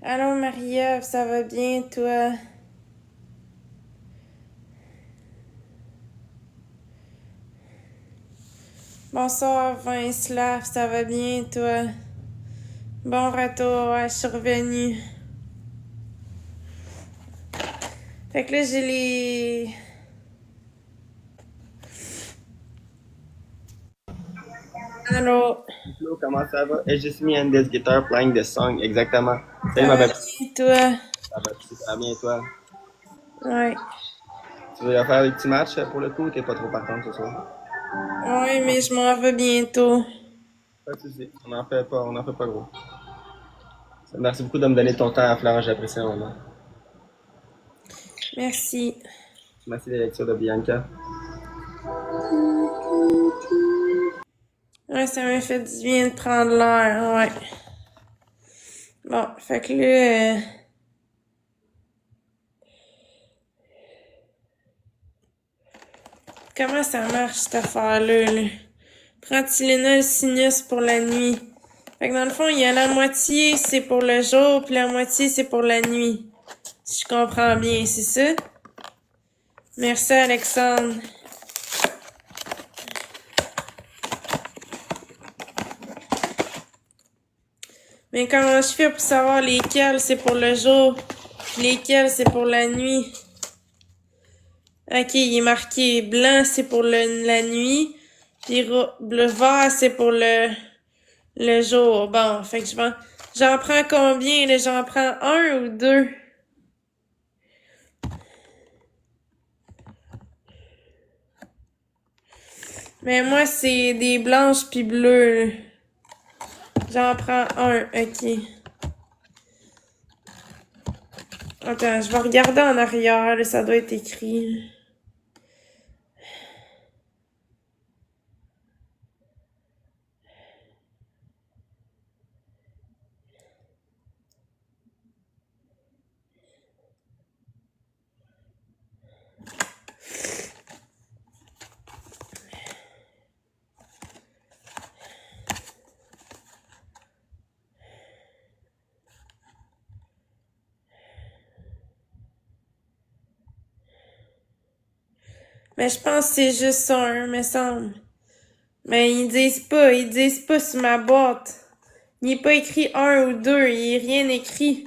Allô Marie-Ève, ça va bien toi? Bonsoir Vince, ça va bien toi? Bon retour, ouais, je suis revenue. Fait que là j'ai les... Allô? Hello, comment ça va? It's just me and this guitar playing this song, exactement. Salut Ça ma va belle. bien toi? Ça va super bien, toi? Ouais. Tu veux faire des petits matchs pour le coup ou t'es pas trop partant ce soir? Ouais, mais je m'en vais bientôt. Pas de soucis, on n'en fait pas gros. Merci beaucoup de me donner ton temps à Florence, j'apprécie vraiment. Merci. Merci des lectures de Bianca. Ouais, ça m'a fait du bien de prendre l'air, ouais. Bon, fait que là... comment ça marche cette affaire-là, là? Prends Tylenol sinus pour la nuit. Fait que dans le fond, il y a la moitié, c'est pour le jour, puis la moitié, c'est pour la nuit. Si je comprends bien, c'est ça? Merci, Alexandre. Mais comment je fais pour savoir lesquels c'est pour le jour, puis lesquels c'est pour la nuit? Ok, il est marqué blanc, c'est pour la nuit, puis le vert, c'est pour le jour. Bon, fait que j'en prends combien, là? J'en prends un ou deux? Mais moi, c'est des blanches puis bleues, là. J'en prends un, ok. Attends, je vais regarder en arrière, là, ça doit être écrit. Mais je pense que c'est juste un, me semble. Mais ils disent pas sur ma boîte. Il est pas écrit un ou deux, il est rien écrit.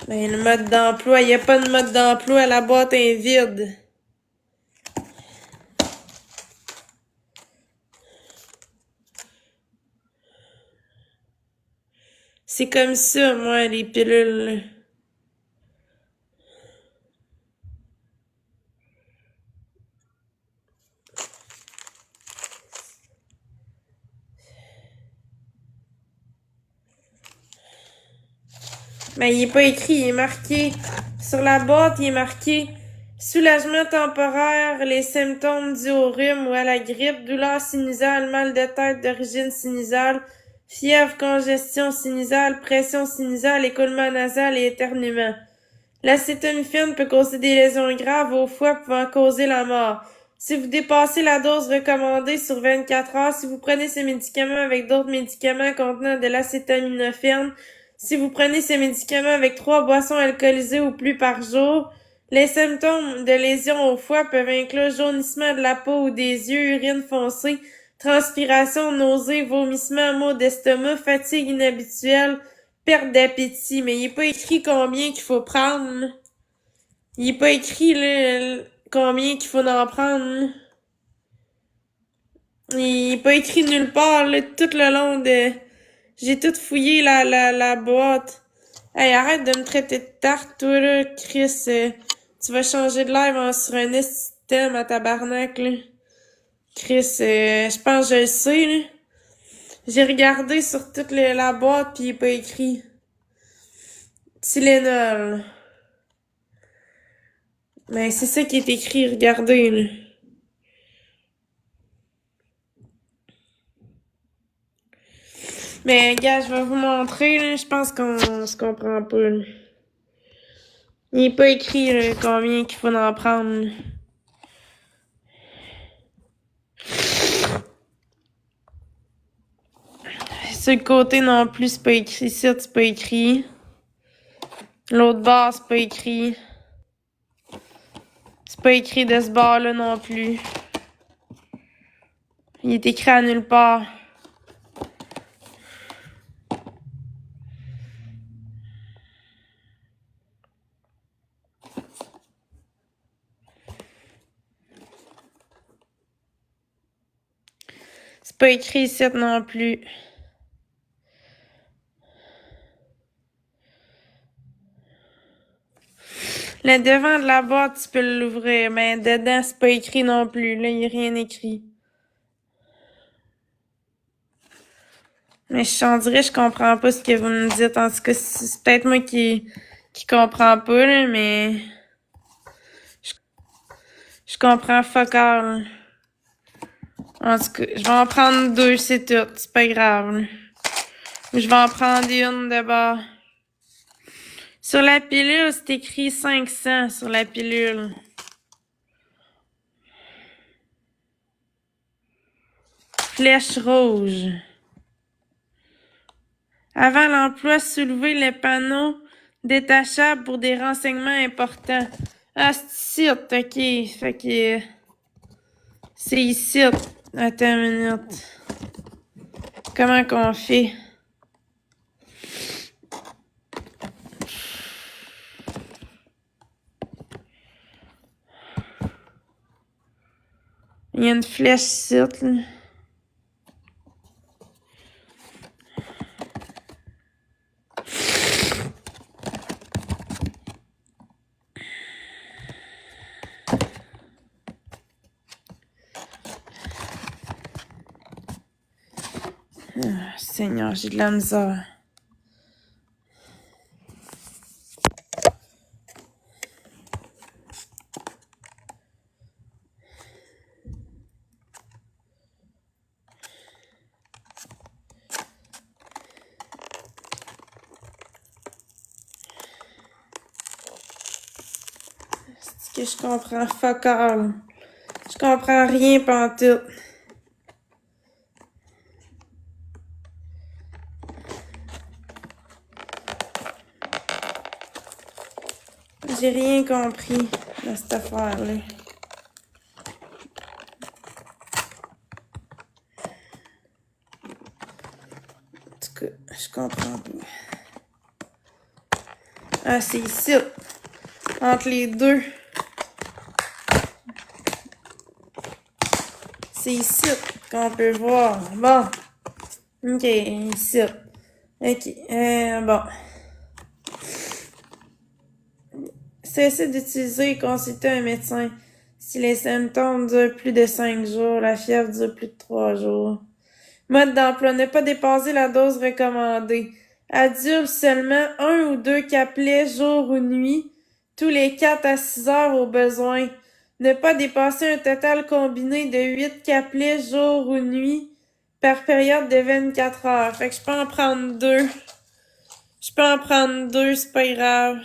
Ben, le mode d'emploi, il y a pas de mode d'emploi, la boîte est vide. C'est comme ça, moi, les pilules, là. Mais il est pas écrit, il est marqué. Sur la boîte, il est marqué soulagement temporaire, les symptômes dus au rhume ou à la grippe, douleur sinusale, mal de tête d'origine sinusale, fièvre, congestion sinusale, pression sinusale, écoulement nasal et éternuement. L'acétaminophène peut causer des lésions graves au foie pouvant causer la mort. Si vous dépassez la dose recommandée sur 24 heures, si vous prenez ces médicaments avec d'autres médicaments contenant de l'acétaminophène, si vous prenez ces médicaments avec 3 boissons alcoolisées ou plus par jour, les symptômes de lésions au foie peuvent inclure jaunissement de la peau ou des yeux, urine foncée, transpiration, nausées, vomissements, maux d'estomac, fatigue inhabituelle, perte d'appétit. Mais il est pas écrit combien qu'il faut prendre, là. Il est pas écrit, là, combien qu'il faut en prendre, là. Il est pas écrit nulle part, là, tout le long de... J'ai tout fouillé la boîte. Hey, arrête de me traiter de tarte, toi, là, Chris. Tu vas changer de live sur un système à tabarnak, là. Chris, je pense que je le sais, là. J'ai regardé sur toute la boîte pis il est pas écrit. Tylenol. Mais c'est ça qui est écrit, regardez, là. Mais, gars, je vais vous montrer, là. Je pense qu'on se comprend pas, là. Il n'est pas écrit là, combien qu'il faut en prendre. Là. Sur le côté non plus, c'est pas écrit. Ici, c'est pas écrit. L'autre bord, c'est pas écrit. C'est pas écrit de ce bord-là non plus. Il est écrit à nulle part. C'est pas écrit ici non plus. Le devant de la boîte, tu peux l'ouvrir, mais dedans, c'est pas écrit non plus. Là, il n'y a rien écrit. Mais on dirait que je comprends pas ce que vous me dites. En tout cas, c'est peut-être moi qui comprends pas, là, mais... Je comprends fuck all. En tout cas, je vais en prendre 2, c'est tout. C'est pas grave, là. Je vais en prendre une de bord. Sur la pilule, c'est écrit 500 sur la pilule. Flèche rouge. Avant l'emploi, soulevez le panneau détachable pour des renseignements importants. Ah, c'est ici, ok. Fait que... c'est ici. Attends une minute. Comment qu'on fait? Il y a une flèche ici, là. Ah, Seigneur, j'ai de la misère. C'est que je comprends fuck all. Je comprends rien pantoute. J'ai rien compris dans cette affaire-là. En tout cas, je comprends pas. Ah, c'est ici. Entre les deux. C'est ici qu'on peut voir. Bon. Ok, ici. Ok, bon. Cessez d'utiliser et consulter un médecin. Si les symptômes durent plus de 5 jours, la fièvre dure plus de 3 jours. Mode d'emploi. Ne pas dépasser la dose recommandée. Adulte seulement 1 ou 2 capelets jour ou nuit, tous les 4 à 6 heures au besoin. Ne pas dépasser un total combiné de 8 capelets jour ou nuit par période de 24 heures. Fait que je peux en prendre 2. Je peux en prendre 2, c'est pas grave.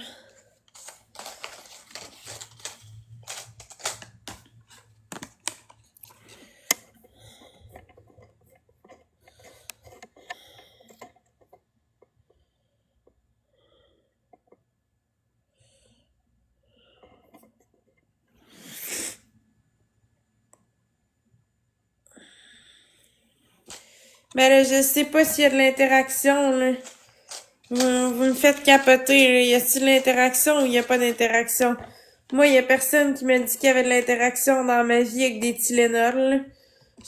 Ben là, je sais pas s'il y a de l'interaction, là. Vous me faites capoter, là. Y a-t-il de l'interaction ou y a pas d'interaction? Moi, y a personne qui m'a dit qu'il y avait de l'interaction dans ma vie avec des Tylenol, là.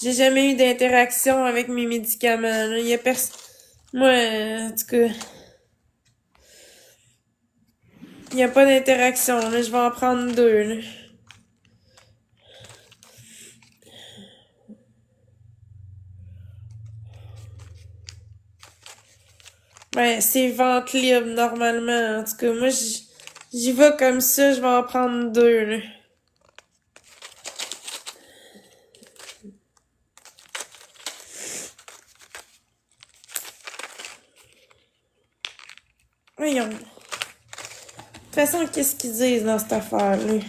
J'ai jamais eu d'interaction avec mes médicaments, là. Y a personne... Moi, en tout cas... Y a pas d'interaction, là. Je vais en prendre 2, là. Ben, c'est vente libre, normalement. En tout cas, moi, j'y vais comme ça, je vais en prendre 2, là. Voyons. toute façon, qu'est-ce qu'ils disent dans cette affaire-là?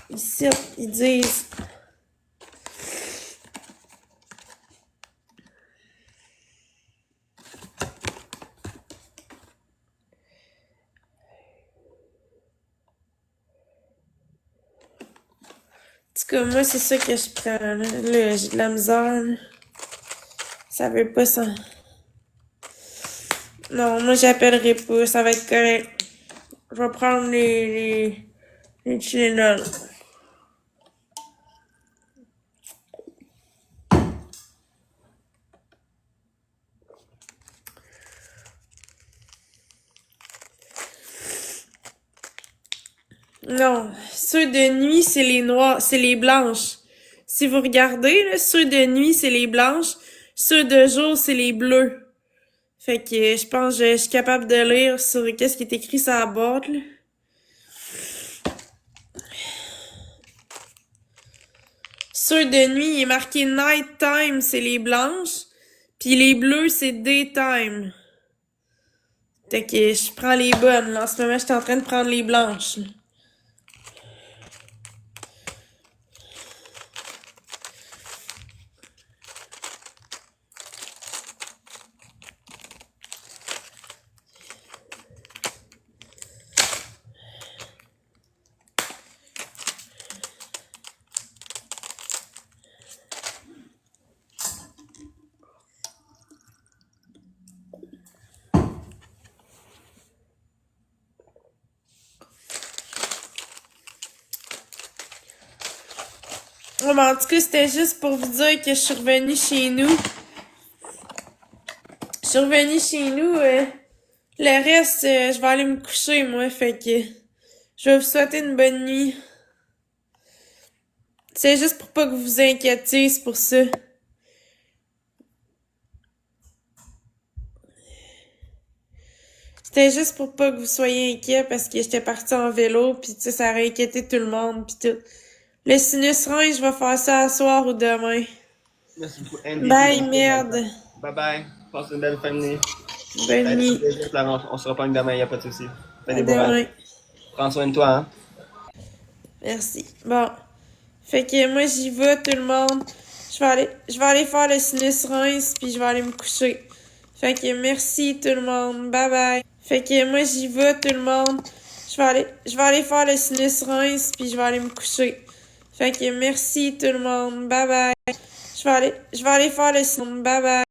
Ici, ils disent... En tout cas, moi, c'est ça que je prends, là. Là, j'ai de la misère, là. Ça veut pas ça. Non, moi, j'appellerai pas. Ça va être correct. Je vais prendre les Tylenol. Non, ceux de nuit, c'est les noirs, c'est les blanches. Si vous regardez, là, ceux de nuit, c'est les blanches. Ceux de jour, c'est les bleus. Fait que je pense que je suis capable de lire sur qu'est-ce qui est écrit sur la boîte, là. Ceux de nuit, il est marqué night time, c'est les blanches. Puis les bleus, c'est daytime. Fait que je prends les bonnes, là. En ce moment, je suis en train de prendre les blanches, là. Ouais, mais en tout cas, c'était juste pour vous dire que je suis revenue chez nous. Je suis revenue chez nous. Le reste, je vais aller me coucher, moi. Fait que je vais vous souhaiter une bonne nuit. C'est juste pour pas que vous vous inquiétiez, c'est pour ça. C'était juste pour pas que vous soyez inquiets parce que j'étais partie en vélo, pis tu sais, ça aurait inquiété tout le monde, pis tout. Le sinus rein, je vais faire ça ce soir ou demain. Merci beaucoup, Andy. Bye, merde. Bye bye. Passe une belle fin de nuit. Bonne nuit. On se reprend demain, y a pas de souci. Fais À des beaux rêves. demain. Prends soin de toi, hein. Merci. Bon. Fait que moi, j'y vais, tout le monde. Je vais aller faire le sinus rince, puis je vais aller me coucher. Fait que merci, tout le monde. Bye bye. Fait que moi, j'y vais, tout le monde. Je vais aller faire le sinus rince, puis je vais aller me coucher. Fait que merci, tout le monde. Bye bye. Je vais aller faire le sinus. Bye bye.